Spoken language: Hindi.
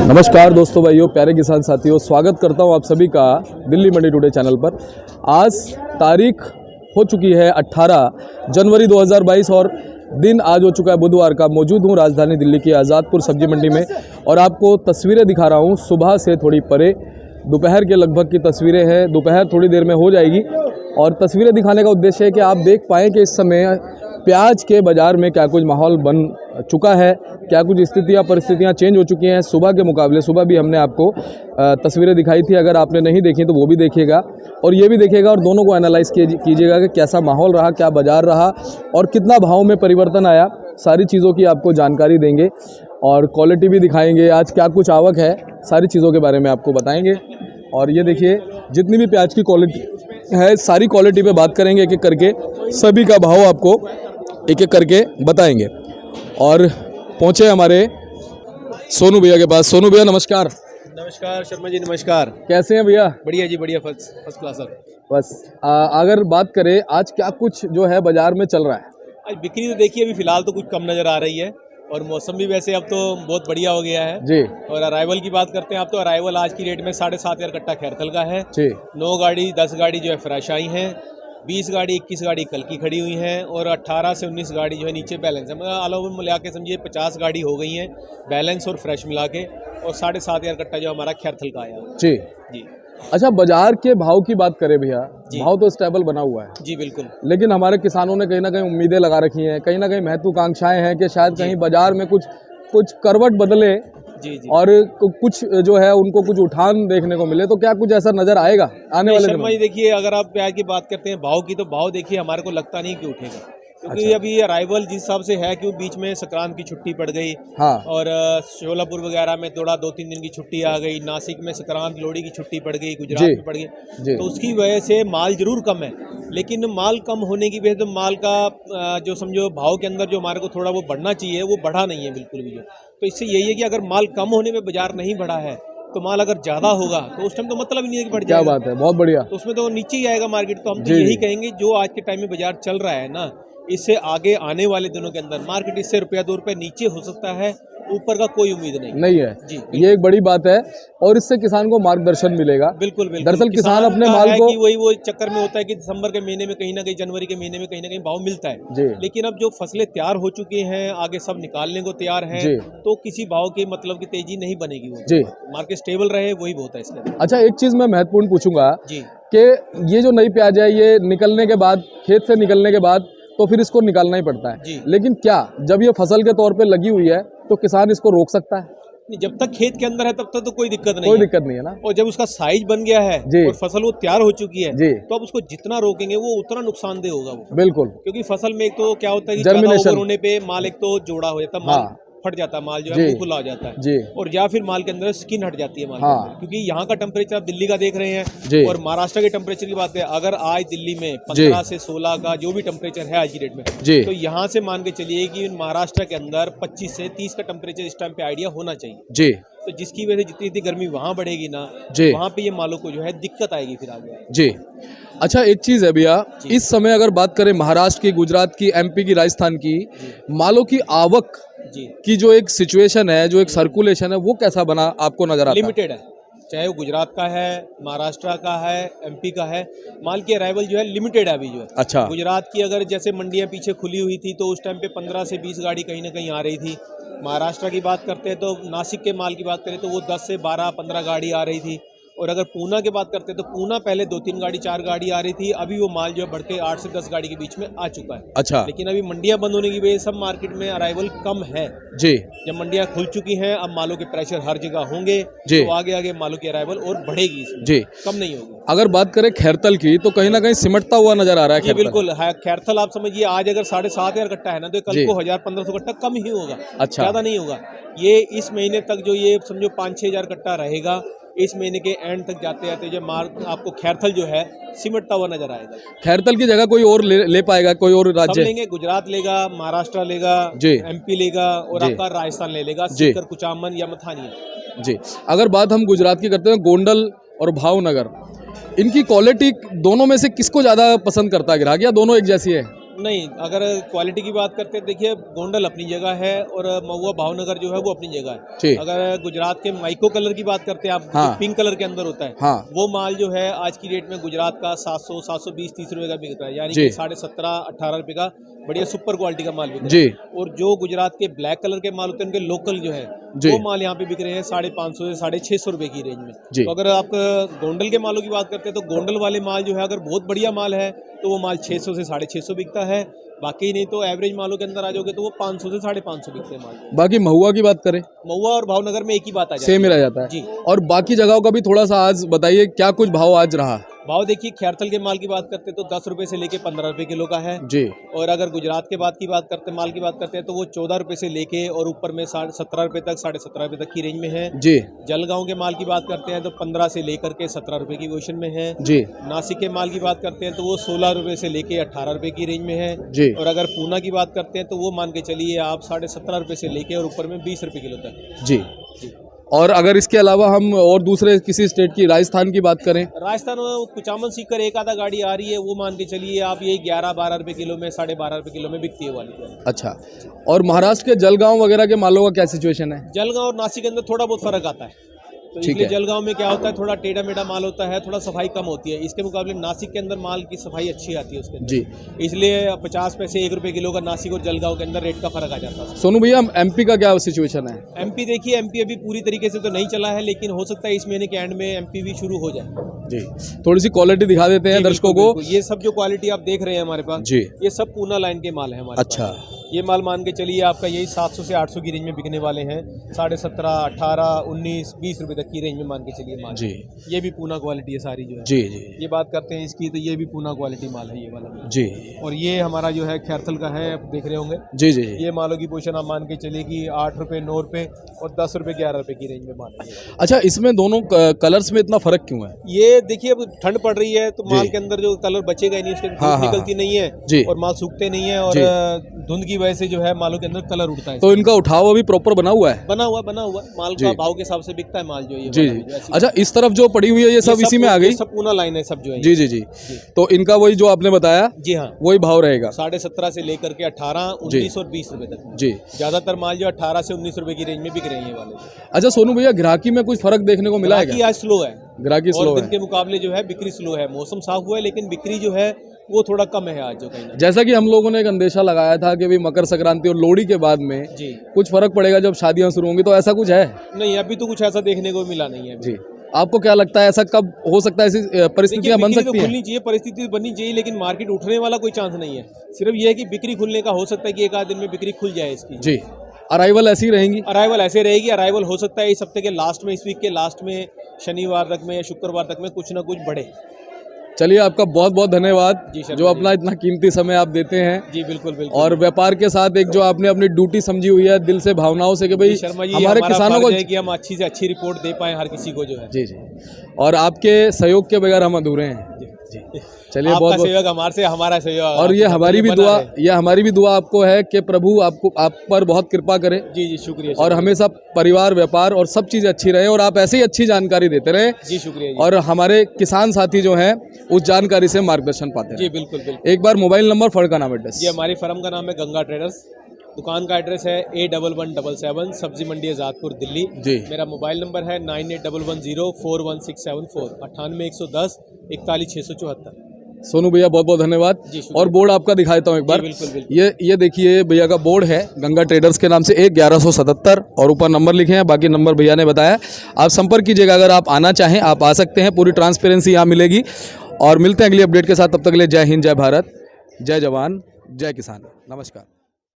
नमस्कार दोस्तों, भाइयों, प्यारे किसान साथियों, स्वागत करता हूं आप सभी का दिल्ली मंडी टुडे चैनल पर। आज तारीख हो चुकी है 18 जनवरी 2022 और दिन आज हो चुका है बुधवार का। मौजूद हूं राजधानी दिल्ली की आज़ादपुर सब्जी मंडी में और आपको तस्वीरें दिखा रहा हूं सुबह से थोड़ी परे। दोपहर के लगभग की तस्वीरें हैं, दोपहर थोड़ी देर में हो जाएगी और तस्वीरें दिखाने का उद्देश्य है कि आप देख पाएँ कि इस समय प्याज के बाज़ार में क्या कुछ माहौल बन चुका है, क्या कुछ स्थितियाँ परिस्थितियाँ चेंज हो चुकी हैं सुबह के मुकाबले। सुबह भी हमने आपको तस्वीरें दिखाई थी, अगर आपने नहीं देखी तो वो भी देखिएगा और ये भी देखिएगा और दोनों को एनालाइज कीजिएगा कि कैसा माहौल रहा, क्या बाज़ार रहा और कितना भाव में परिवर्तन आया। सारी चीज़ों की आपको जानकारी देंगे और क्वालिटी भी दिखाएंगे, आज क्या कुछ आवक है, सारी चीज़ों के बारे में आपको बताएंगे। और ये देखिए, जितनी भी प्याज की क्वालिटी है सारी क्वालिटी पे बात करेंगे एक एक करके, सभी का भाव आपको एक एक करके बताएंगे। और पहुंचे हमारे सोनू भैया के पास। सोनू भैया नमस्कार। नमस्कार शर्मा जी, नमस्कार। कैसे हैं भैया? बढ़िया जी, बढ़िया, फर्स्ट क्लास सर। बस अगर बात करें आज क्या कुछ जो है बाजार में चल रहा है? आज बिक्री तो देखिए अभी फिलहाल तो कुछ कम नज़र आ रही है और मौसम भी वैसे अब तो बहुत बढ़िया हो गया है जी। और अराइवल की बात करते हैं आप तो अराइवल आज की रेट में 7,500 कट्टा खैरथल का है जी। 9 गाड़ी 10 गाड़ी जो है फ्रेश आई हैं, 20 गाड़ी 21 गाड़ी कल की खड़ी हुई हैं और 18 से 19 गाड़ी जो है नीचे बैलेंस है। मतलब ऑल ओवर मिला के समझिए 50 गाड़ी हो गई हैं बैलेंस और फ्रेश मिला के, और 7,500 कट्टा जो हमारा खैरथल का आया जी जी। अच्छा, बाजार के भाव की बात करें भैया, भाव तो स्टेबल बना हुआ है जी बिल्कुल, लेकिन हमारे किसानों ने कहीं ना कहीं उम्मीदें लगा रखी हैं, कहीं ना कहीं महत्वाकांक्षाएं हैं कि शायद कहीं बाजार में कुछ करवट बदले जी जी। और कुछ जो है उनको कुछ उठान देखने को मिले। तो क्या कुछ ऐसा नजर आएगा आने वाले दिनों शर्मा जी? देखिए, अगर आप प्याज की बात करते हैं भाव की, तो भाव देखिए हमारे को लगता नहीं कि उठेगा, क्योंकि अच्छा। अभी अराइवल जिस हिसाब से है कि बीच में संक्रांत की छुट्टी पड़ गई। हाँ। और शोलापुर वगैरह में थोड़ा 2-3 दिन की छुट्टी आ गई, नासिक में संक्रांत लोहड़ी की छुट्टी पड़ गई, गुजरात में पड़ गई, तो उसकी वजह से माल जरूर कम है। लेकिन माल कम होने की वजह से माल का जो समझो भाव के अंदर जो हमारे को थोड़ा वो बढ़ना चाहिए वो बढ़ा नहीं है बिल्कुल भी। तो इससे यही है कि अगर माल कम होने में बाजार नहीं बढ़ा है तो माल अगर ज्यादा होगा तो उस टाइम तो मतलब ही नहीं है कि बढ़ जाएगा। क्या बात है, बहुत बढ़िया। तो उसमें तो नीचे ही आएगा मार्केट। तो हम तो यही कहेंगे, जो आज के टाइम में बाजार चल रहा है ना, इससे आगे आने वाले दिनों के अंदर मार्केट इससे रुपया 2 रुपये नीचे हो सकता है, ऊपर का कोई उम्मीद नहीं है जी। ये एक बड़ी बात है और इससे किसान को मार्गदर्शन मिलेगा। बिल्कुल बिल्कुल। दरअसल किसान अपने माल को वही वो चक्कर में होता है कि दिसंबर के महीने में कहीं ना कहीं, जनवरी के महीने में कहीं ना कहीं भाव मिलता है, लेकिन अब जो फसलें तैयार हो चुकी हैं, आगे सब निकालने को तैयार हैं, तो किसी भाव के मतलब की तेजी नहीं बनेगी वो जी। मार्केट स्टेबल रहे वही बहुत है इसके। अच्छा, एक चीज मैं महत्वपूर्ण पूछूंगा जी कि ये जो नई प्याज है ये निकलने के बाद, खेत से निकलने के बाद तो फिर इसको निकालना ही पड़ता है, लेकिन क्या जब ये फसल के तौर पे लगी हुई है तो किसान इसको रोक सकता है? नहीं, जब तक खेत के अंदर है तब तक तो कोई दिक्कत नहीं है ना। और जब उसका साइज बन गया है और फसल वो तैयार हो चुकी है तो अब उसको जितना रोकेंगे वो उतना नुकसानदेह होगा वो। बिल्कुल, क्योंकि फसल में एक तो क्या होता है कि ज्यादा ओवर होने पे माल एक तो जोड़ा हो जाता है, माल फट जाता है, माल जो है खुला हो जाता है, और या फिर माल के अंदर स्किन हट जाती है माल के अंदर। क्योंकि यहाँ का टेम्परेचर आप दिल्ली का देख रहे हैं और महाराष्ट्र के टेम्परेचर की बात है, अगर आज दिल्ली में 15 से 16 का जो भी टेम्परेचर है आज की डेट में, तो यहाँ से मान के चलिए कि महाराष्ट्र के अंदर 25 से 30 का टेम्परेचर इस टाइम पे आइडिया होना चाहिए। तो जिसकी वजह से जितनी गर्मी वहाँ बढ़ेगी ना, वहाँ पे ये मालों को जो है दिक्कत आएगी फिर आगे जी। अच्छा, एक चीज है भैया, इस समय अगर बात करें महाराष्ट्र की, गुजरात की, एमपी की, राजस्थान की, मालों की आवक की जो एक सिचुएशन है, जो एक सर्कुलेशन है, वो कैसा बना आपको नजर आता है? लिमिटेड है, चाहे वो गुजरात का है, महाराष्ट्र का है, एमपी का है, माल की अराइवल जो है लिमिटेड है अभी जो है। अच्छा। गुजरात की अगर जैसे मंडियां पीछे खुली हुई थी तो उस टाइम पे 15 से 20 गाड़ी कहीं ना कहीं आ रही थी। महाराष्ट्र की बात करते हैं तो नासिक के माल की बात करें तो वो 10 से 12-15 गाड़ी आ रही थी। और अगर पूना की बात करते हैं तो पूना पहले 2-3 गाड़ी 4 गाड़ी आ रही थी, अभी वो माल जो है बढ़ के 8 से 10 गाड़ी के बीच में आ चुका है। अच्छा। लेकिन अभी मंडियां बंद होने की वजह से सब मार्केट में अराइवल कम है जी। जब मंडियां खुल चुकी हैं अब मालों के प्रेशर हर जगह होंगे तो आगे आगे मालों की अराइवल और बढ़ेगी जी, कम नहीं होगी। अगर बात करें खैरथल की तो कहीं ना कहीं सिमटता हुआ नजर आ रहा है। बिल्कुल है, खैरथल आप समझिए आज अगर 7,500 कट्टा है ना तो कल को 1,000-1,500 कट्टा कम ही होगा। अच्छा, ज्यादा नहीं होगा। ये इस महीने तक जो ये समझो 5-6 हज़ार कट्टा रहेगा, इस महीने के एंड तक जाते जाते जो माल आपको खैरथल जो है सिमटता हुआ नजर आएगा। खैरथल की जगह कोई और ले पाएगा, कोई और राज्य लेंगे? गुजरात लेगा, महाराष्ट्र लेगा जी, एमपी लेगा और आपका राजस्थान ले लेगा, सीकर, कुचामन या मथानिया जी। अगर बात हम गुजरात की करते हैं, गोंडल और भावनगर, इनकी क्वालिटी दोनों में से किसको ज्यादा पसंद करता है ग्राहक, या दोनों एक जैसी है? नहीं, अगर क्वालिटी की बात करते हैं, देखिए गोंडल अपनी जगह है और महुआ भावनगर जो है वो अपनी जगह जी। है। अगर गुजरात के माइको कलर की बात करते हैं आप, हाँ। जो पिंक कलर के अंदर होता है, हाँ। वो माल जो है आज की डेट में गुजरात का 700, 720, 30 रुपए का बिकता है, यानी जी। कि 17.5, 18 रुपए का बढ़िया सुपर क्वालिटी का माल बिक रहा जी। है। और जो गुजरात के ब्लैक कलर के माल होते हैं, उनके लोकल जो है जी। वो माल यहाँ पे बिक रहे हैं 550 से 650 रुपए की रेंज में। जी। तो अगर आप गोंडल के मालों की बात करते हैं तो गोंडल वाले माल जो है अगर बहुत बढ़िया माल है तो वो माल 600 से 650 बिकता है। बाकी नहीं तो एवरेज मालों के अंदर आ जाओगे तो वो 500 से 550 बिकते हैं माल। बाकी महुआ की बात करें, महुआ और भावनगर में एक ही बात आ जाती सेम ही रह जाता है जी। और बाकी जगहों का भी थोड़ा सा आज बताइए, क्या कुछ भाव आज रहा? भाव देखिए, खैरथल के माल की बात करते हैं तो 10 रुपए से लेके 15 रुपए किलो का है जी। और अगर गुजरात के माल की बात करते हैं तो वो 14 रुपए से लेके और ऊपर में 17 रुपए तक, 17.5 रुपए तक की रेंज में है जी। जलगांव के माल की बात करते हैं तो 15 से लेकर के 17 रुपए की पोजीशन में है जी। नासिक के माल की बात करते हैं तो वो 16 रुपए से लेके 18 रुपए की रेंज में है जी। और अगर पूना की बात करते हैं तो वो मान के चलिए आप 17.5 रुपए से लेके और ऊपर में 20 रुपए किलो तक जी। और अगर इसके अलावा हम और दूसरे किसी स्टेट की, राजस्थान की बात करें, राजस्थान में कुचामन सीकर एक आधा गाड़ी आ रही है, वो मान के चलिए आप यही 11-12 रुपए किलो में, 12.5 रुपए किलो में बिकती है वाली। अच्छा। और महाराष्ट्र के जलगांव वगैरह के मालों का क्या सिचुएशन है? जलगांव और नासिक के अंदर थोड़ा बहुत फर्क आता है, तो ठीक इसलिए है। जलगांव में क्या होता है, थोड़ा टेढ़ा मेढ़ा माल होता है, थोड़ा सफाई कम होती है। इसके मुकाबले नासिक के अंदर माल की सफाई अच्छी आती है उसके अंदर। जी। इसलिए 50 पैसे 1 रुपए किलो का नासिक और जलगांव के अंदर रेट का फर्क आ जाता है। सोनू भैया, एमपी का क्या सिचुएशन है? एमपी देखिए, एमपी अभी पूरी तरीके से तो नहीं चला है, लेकिन हो सकता है इस महीने के एंड में एमपी भी शुरू हो जाए। जी। थोड़ी सी क्वालिटी दिखा देते हैं जी, दर्शकों बिल्कुल, को। बिल्कुल। ये सब जो क्वालिटी आप देख रहे हैं हमारे पास, जी। ये सब पूना लाइन के माल है हमारे अच्छा। पास। ये माल मान के चलिए आपका यही 700 से 800 की रेंज में बिकने वाले हैं, 17.5, 18, 19, 20 रुपए तक की रेंज में मान के चलिए माल। जी। ये भी पूना क्वालिटी है सारी जो है। जी। जी। ये बात करते हैं इसकी तो ये भी पूना क्वालिटी माल है ये वाला। जी। और ये हमारा जो है खैरथल का है, आप देख रहे होंगे। जी। जी। जी। ये मालों की पोजीशन आप मान के चलिए कि 8 रुपए, 9 रुपए और 10 रुपए, 11 रुपए की रेंज में माल है। अच्छा, इसमें दोनों कलर्स में इतना फर्क क्यों है? ये देखिए, अब ठंड पड़ रही है तो जी। माल के अंदर जो कलर बचेगा ही नहीं, उसके हाँ, धूप हाँ, निकलती नहीं है जी। और माल सूखते नहीं है और जी। धुंध की वजह से जो है मालों के अंदर कलर उड़ता है। तो इनका उठाव अभी प्रॉपर बना हुआ है? बना हुआ माल जी। का भाव के हिसाब से बिकता है माल जो ये जी। वाला जी। जो ऐसी- अच्छा, इस तरफ जो पड़ी हुई है ये सब इसी में आ गई? ये सब पूना लाइन है सब जो है। जी। जी। जी। तो इनका वही जो आपने बताया, जी हाँ, वही भाव रहेगा? 17.5 से लेकर के 18, 19 और 20 रुपए तक। जी। ज्यादातर माल जो 18 से 19 रुपए की रेंज में बिक रहे हैं ये वाले। अच्छा सोनू भैया, ग्राहकी में कुछ फर्क देखने को मिला है ग्राहकी क्या? आज स्लो है, ग्राहकी और स्लो दिन है। के मुकाबले जो है बिक्री स्लो है। मौसम साफ हुआ है लेकिन बिक्री जो है वो थोड़ा कम है आज जो कहीं ना। जैसा कि हम लोगों ने एक अंदेशा लगाया था कि भाई मकर संक्रांति और लोहड़ी के बाद में जी। कुछ फर्क पड़ेगा जब शादियां शुरू होंगी, तो ऐसा कुछ है? नहीं, अभी तो कुछ ऐसा देखने को मिला नहीं है अभी। जी। आपको क्या लगता है, ऐसा कब हो सकता है, ऐसी परिस्थितियां बन बिक्री सकती तो हैं? खुलनी चाहिए, परिस्थिति बननी चाहिए, लेकिन मार्केट उठने वाला कोई चांस नहीं है। सिर्फ ये है कि बिक्री खुलने का हो सकता है कि एक आध दिन में बिक्री खुल जाए इसकी। जी। अराइवल ऐसी रहेंगी? अराइवल ऐसे रहेगी, अराइवल हो सकता है इस हफ्ते के लास्ट में, इस वीक के लास्ट में, शनिवार तक में या शुक्रवार तक में कुछ ना कुछ बढ़े। चलिए, आपका बहुत बहुत धन्यवाद जी, शर्मा जो जी। अपना इतना कीमती समय आप देते हैं। जी बिल्कुल बिल्कुल। और व्यापार के साथ एक जो आपने अपनी ड्यूटी समझी हुई है दिल से, भावनाओं से, कि भाई शर्मा जी, हमारे हमारा किसानों को। फर्ज है कि हम अच्छी से अच्छी रिपोर्ट दे पाएं हर किसी को जो है। जी। जी। और आपके सहयोग के बगैर हम अधूरे हैं। जी। चलिए, आपका बहुत बहुत। सहयोग हमारे से, हमारा सहयोग। और ये हमारी भी बना दुआ, रहे। ये हमारी भी दुआ आपको है कि प्रभु आपको, आप पर बहुत कृपा करे जी जी, शुक्रिया। और हमेशा परिवार, व्यापार और सब चीज़ें अच्छी रहे और आप ऐसे ही अच्छी जानकारी देते रहे जी, शुक्रिया जी। और हमारे किसान साथी जो हैं उस जानकारी से मार्गदर्शन पाते जी हैं। बिल्कुल बिल्कुल। एक बार मोबाइल नंबर, फर्म का नाम, एड्रेस। जी, हमारी फर्म का नाम है गंगा ट्रेडर्स। दुकान का एड्रेस है A1177 सब्जी मंडी आजादपुर दिल्ली। जी। मेरा मोबाइल नंबर है 9811041674, 98 110 41 674। सोनू भैया, बहुत बहुत धन्यवाद। जी, शुक्रिया। और बोर्ड आपका दिखाता हूँ एक बार। जी, बिल्कुल बिल्कुल। ये देखिए, भैया का बोर्ड है गंगा ट्रेडर्स के नाम से, 1177 और ऊपर नंबर लिखे हैं, बाकी नंबर भैया ने बताया। आप संपर्क कीजिएगा, अगर आप आना चाहें आप आ सकते हैं, पूरी ट्रांसपेरेंसी यहाँ मिलेगी। और मिलते हैं अगली अपडेट के साथ, तब तक के लिए जय हिंद, जय भारत, जय जवान, जय किसान। नमस्कार।